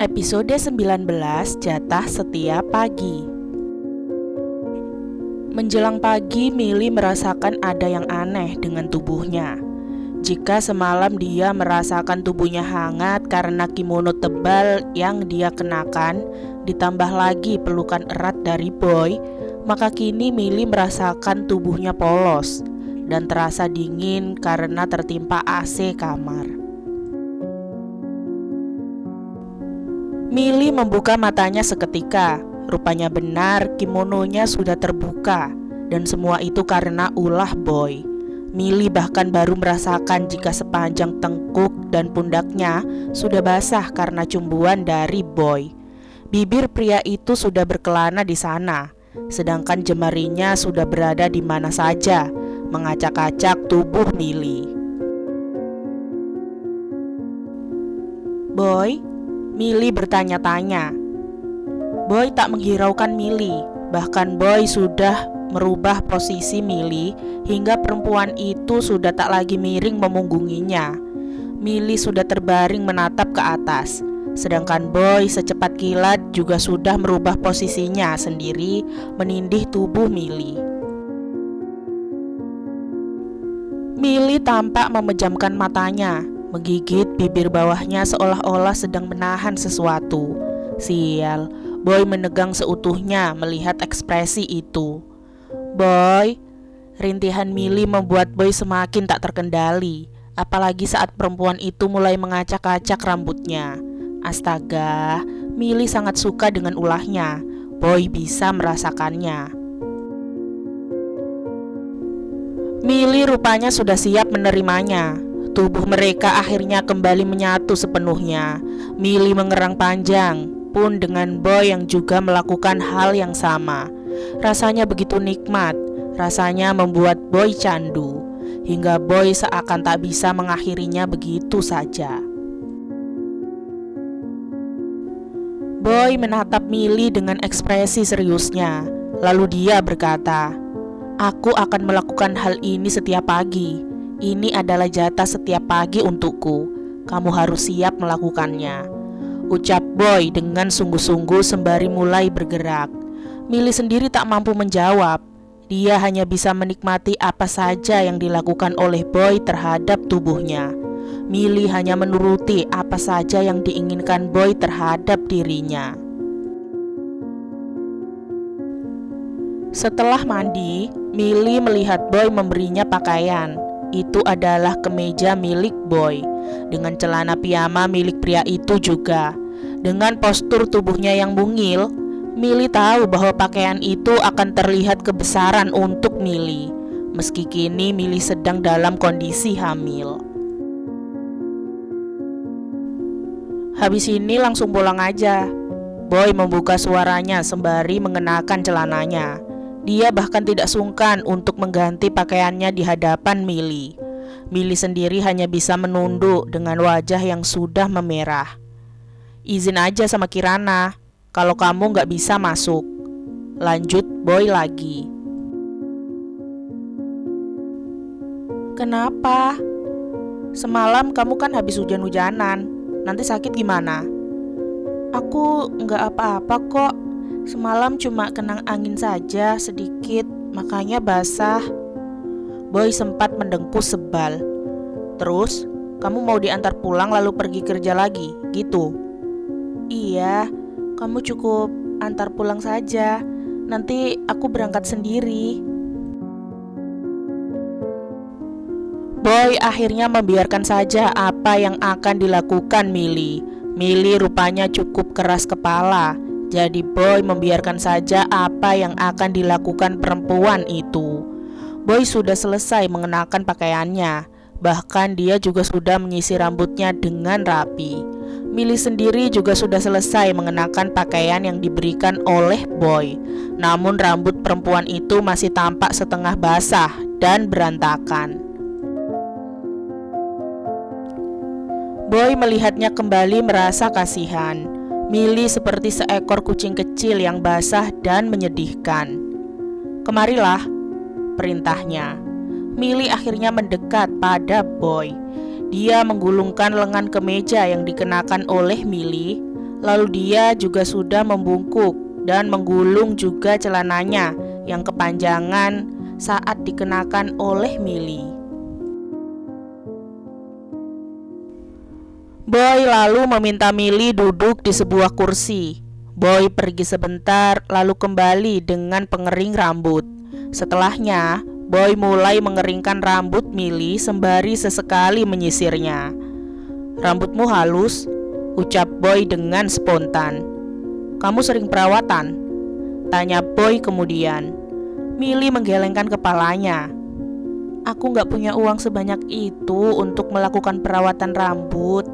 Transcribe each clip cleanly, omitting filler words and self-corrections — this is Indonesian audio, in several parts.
Episode 19, Jatah Setiap Pagi. Menjelang pagi, Milly merasakan ada yang aneh dengan tubuhnya. Jika semalam dia merasakan tubuhnya hangat karena kimono tebal yang dia kenakan, ditambah lagi pelukan erat dari Boy, maka kini Milly merasakan tubuhnya polos dan terasa dingin karena tertimpa AC kamar. Milly membuka matanya seketika. Rupanya benar kimononya sudah terbuka, dan semua itu karena ulah Boy. Milly bahkan baru merasakan jika sepanjang tengkuk dan pundaknya sudah basah karena cumbuan dari Boy. Bibir pria itu sudah berkelana di sana, sedangkan jemarinya sudah berada di mana saja, mengacak-acak tubuh Milly. "Boy?" Milly bertanya-tanya. Boy tak menghiraukan Milly. Bahkan Boy sudah merubah posisi Milly hingga perempuan itu sudah tak lagi miring memunggunginya. Milly sudah terbaring menatap ke atas, sedangkan Boy secepat kilat juga sudah merubah posisinya sendiri menindih tubuh Milly. Milly tampak memejamkan matanya, menggigit bibir bawahnya seolah-olah sedang menahan sesuatu. Sial, Boy menegang seutuhnya melihat ekspresi itu. "Boy!" Rintihan Milly membuat Boy semakin tak terkendali, apalagi saat perempuan itu mulai mengacak-acak rambutnya. Astaga, Milly sangat suka dengan ulahnya. Boy bisa merasakannya. Milly rupanya sudah siap menerimanya. Tubuh mereka akhirnya kembali menyatu sepenuhnya. Milly mengerang panjang, pun dengan Boy yang juga melakukan hal yang sama. Rasanya begitu nikmat, rasanya membuat Boy candu, hingga Boy seakan tak bisa mengakhirinya begitu saja. Boy menatap Milly dengan ekspresi seriusnya, lalu dia berkata, "Aku akan melakukan hal ini setiap pagi. Ini adalah jatah setiap pagi untukku. Kamu harus siap melakukannya," ucap Boy dengan sungguh-sungguh sembari mulai bergerak. Milly sendiri tak mampu menjawab. Dia hanya bisa menikmati apa saja yang dilakukan oleh Boy terhadap tubuhnya. Milly hanya menuruti apa saja yang diinginkan Boy terhadap dirinya. Setelah mandi, Milly melihat Boy memberinya pakaian. Itu adalah kemeja milik Boy, dengan celana piyama milik pria itu juga. Dengan postur tubuhnya yang mungil, Milly tahu bahwa pakaian itu akan terlihat kebesaran untuk Milly, meski kini Milly sedang dalam kondisi hamil. "Habis ini langsung pulang aja," Boy membuka suaranya sembari mengenakan celananya. Dia bahkan tidak sungkan untuk mengganti pakaiannya di hadapan Milly. Milly sendiri hanya bisa menunduk dengan wajah yang sudah memerah. "Izin aja sama Kirana, kalau kamu gak bisa masuk," lanjut Boy lagi. "Kenapa? Semalam kamu kan habis hujan-hujanan, nanti sakit gimana?" "Aku gak apa-apa kok. Semalam cuma kena angin saja sedikit, makanya basah." Boy sempat mendengkus sebal. "Terus, kamu mau diantar pulang lalu pergi kerja lagi, gitu?" "Iya, kamu cukup antar pulang saja. Nanti aku berangkat sendiri." Boy akhirnya membiarkan saja apa yang akan dilakukan Milly. Milly rupanya cukup keras kepala. Jadi Boy membiarkan saja apa yang akan dilakukan perempuan itu. Boy sudah selesai mengenakan pakaiannya. Bahkan dia juga sudah menyisir rambutnya dengan rapi. Milly sendiri juga sudah selesai mengenakan pakaian yang diberikan oleh Boy. Namun rambut perempuan itu masih tampak setengah basah dan berantakan. Boy melihatnya kembali merasa kasihan. Milly seperti seekor kucing kecil yang basah dan menyedihkan. "Kemarilah," perintahnya. Milly akhirnya mendekat pada Boy. Dia menggulungkan lengan kemeja yang dikenakan oleh Milly, Lalu dia juga sudah membungkuk dan menggulung juga celananya yang kepanjangan saat dikenakan oleh Milly. Boy lalu meminta Milly duduk di sebuah kursi. Boy pergi sebentar lalu kembali dengan pengering rambut. Setelahnya, Boy mulai mengeringkan rambut Milly sembari sesekali menyisirnya. "Rambutmu halus," ucap Boy dengan spontan. "Kamu sering perawatan?" tanya Boy kemudian. Milly menggelengkan kepalanya. "Aku gak punya uang sebanyak itu untuk melakukan perawatan rambut."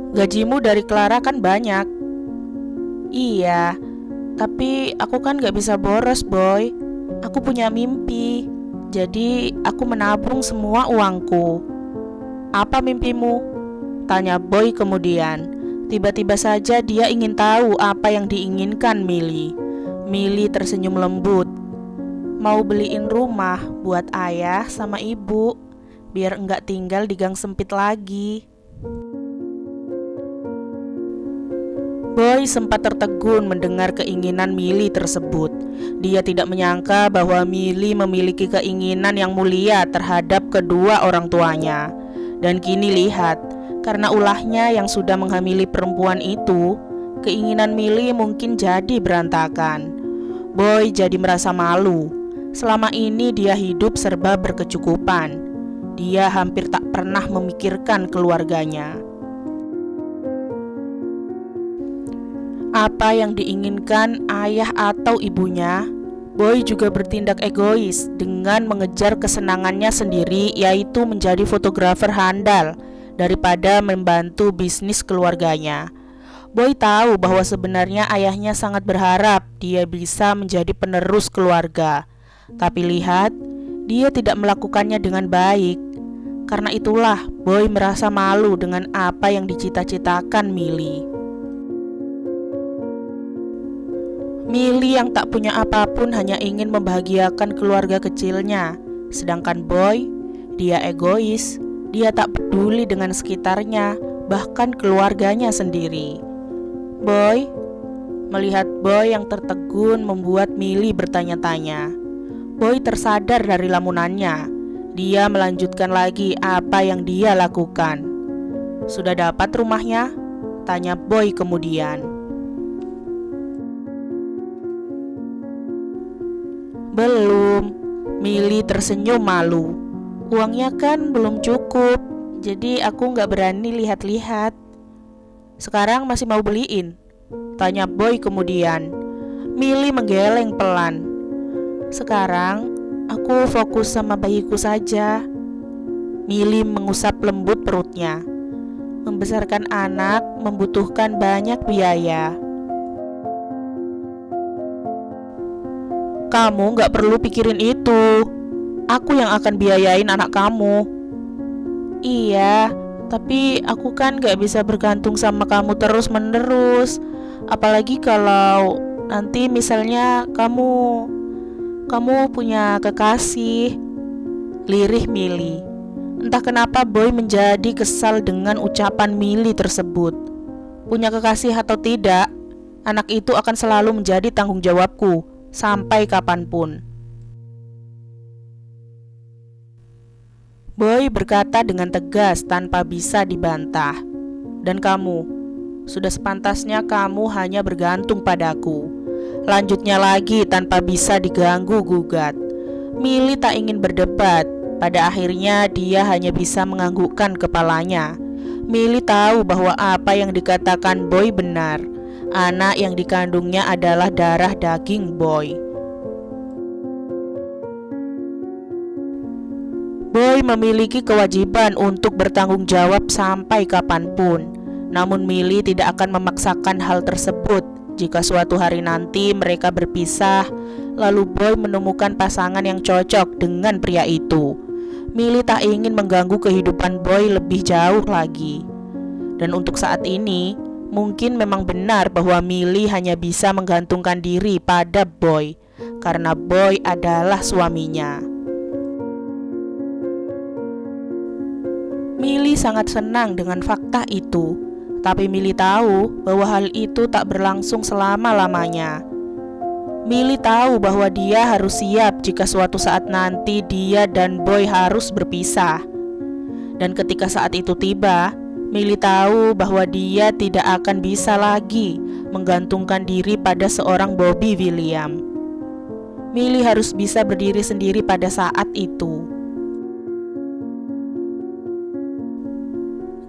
"Gajimu dari Clara kan banyak." "Iya, tapi aku kan gak bisa boros, Boy. Aku punya mimpi, jadi aku menabung semua uangku." "Apa mimpimu?" tanya Boy kemudian. Tiba-tiba saja dia ingin tahu apa yang diinginkan Milly. Milly tersenyum lembut. "Mau beliin rumah buat ayah sama ibu, biar enggak tinggal di gang sempit lagi." Boy sempat tertegun mendengar keinginan Milly tersebut. Dia tidak menyangka bahwa Milly memiliki keinginan yang mulia terhadap kedua orang tuanya. Dan kini lihat, karena ulahnya yang sudah menghamili perempuan itu, keinginan Milly mungkin jadi berantakan. Boy jadi merasa malu. Selama ini dia hidup serba berkecukupan. Dia hampir tak pernah memikirkan keluarganya. Apa yang diinginkan ayah atau ibunya, Boy juga bertindak egois dengan mengejar kesenangannya sendiri, yaitu menjadi fotografer handal daripada membantu bisnis keluarganya. Boy tahu bahwa sebenarnya ayahnya sangat berharap dia bisa menjadi penerus keluarga. Tapi lihat, dia tidak melakukannya dengan baik. Karena itulah Boy merasa malu dengan apa yang dicita-citakan Milly. Milly yang tak punya apapun hanya ingin membahagiakan keluarga kecilnya. Sedangkan Boy, dia egois. Dia tak peduli dengan sekitarnya, bahkan keluarganya sendiri. "Boy?" Melihat Boy yang tertegun membuat Milly bertanya-tanya. Boy tersadar dari lamunannya. Dia melanjutkan lagi apa yang dia lakukan. "Sudah dapat rumahnya?" tanya Boy kemudian. "Belum." Milly tersenyum malu. "Uangnya kan belum cukup, jadi aku gak berani lihat-lihat." "Sekarang masih mau beliin?" tanya Boy kemudian. Milly menggeleng pelan. "Sekarang aku fokus sama bayiku saja." Milly mengusap lembut perutnya. Membesarkan anak membutuhkan banyak biaya. "Kamu gak perlu pikirin itu. Aku yang akan biayain anak kamu." "Iya, tapi aku kan gak bisa bergantung sama kamu terus-menerus. Apalagi kalau nanti misalnya kamu punya kekasih." Lirih Milly. Entah kenapa Boy menjadi kesal dengan ucapan Milly tersebut. Punya kekasih atau tidak, anak itu akan selalu menjadi tanggung jawabku sampai kapanpun. Boy berkata dengan tegas tanpa bisa dibantah. "Dan kamu, sudah sepantasnya kamu hanya bergantung padaku." Lanjutnya lagi tanpa bisa diganggu gugat. Milly tak ingin berdebat. Pada akhirnya dia hanya bisa menganggukkan kepalanya. Milly tahu bahwa apa yang dikatakan Boy benar. Anak yang dikandungnya adalah darah daging Boy. Boy memiliki kewajiban untuk bertanggung jawab sampai kapanpun. Namun Milly tidak akan memaksakan hal tersebut. Jika suatu hari nanti mereka berpisah, lalu Boy menemukan pasangan yang cocok dengan pria itu, Milly tak ingin mengganggu kehidupan Boy lebih jauh lagi. Dan untuk saat ini, mungkin memang benar bahwa Milly hanya bisa menggantungkan diri pada Boy, karena Boy adalah suaminya. Milly sangat senang dengan fakta itu, tapi Milly tahu bahwa hal itu tak berlangsung selama-lamanya. Milly tahu bahwa dia harus siap jika suatu saat nanti dia dan Boy harus berpisah. Dan ketika saat itu tiba, Milly tahu bahwa dia tidak akan bisa lagi menggantungkan diri pada seorang Bobby William. Milly harus bisa berdiri sendiri pada saat itu.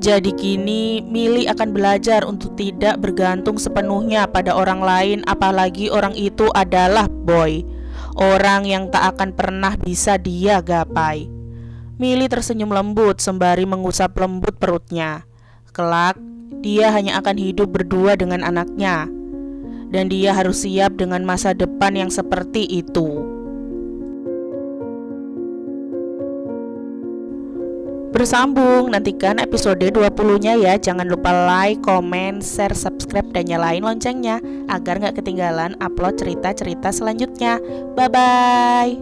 Jadi kini Milly akan belajar untuk tidak bergantung sepenuhnya pada orang lain, apalagi orang itu adalah Boy, orang yang tak akan pernah bisa dia gapai. Milly tersenyum lembut sembari mengusap lembut perutnya. Kelak, dia hanya akan hidup berdua dengan anaknya, dan dia harus siap dengan masa depan yang seperti itu. Bersambung, nantikan episode 20-nya ya. Jangan lupa like, komen, share, subscribe, dan nyalain loncengnya agar gak ketinggalan upload cerita-cerita selanjutnya. Bye-bye.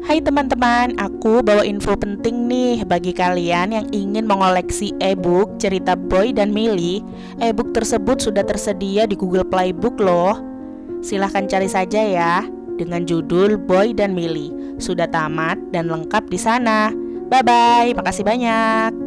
Hai teman-teman, aku bawa info penting nih bagi kalian yang ingin mengoleksi e-book cerita Boy dan Milly. E-book tersebut sudah tersedia di Google Playbook loh. Silahkan cari saja ya, dengan judul Boy dan Milly. Sudah tamat dan lengkap di sana. Bye-bye, makasih banyak.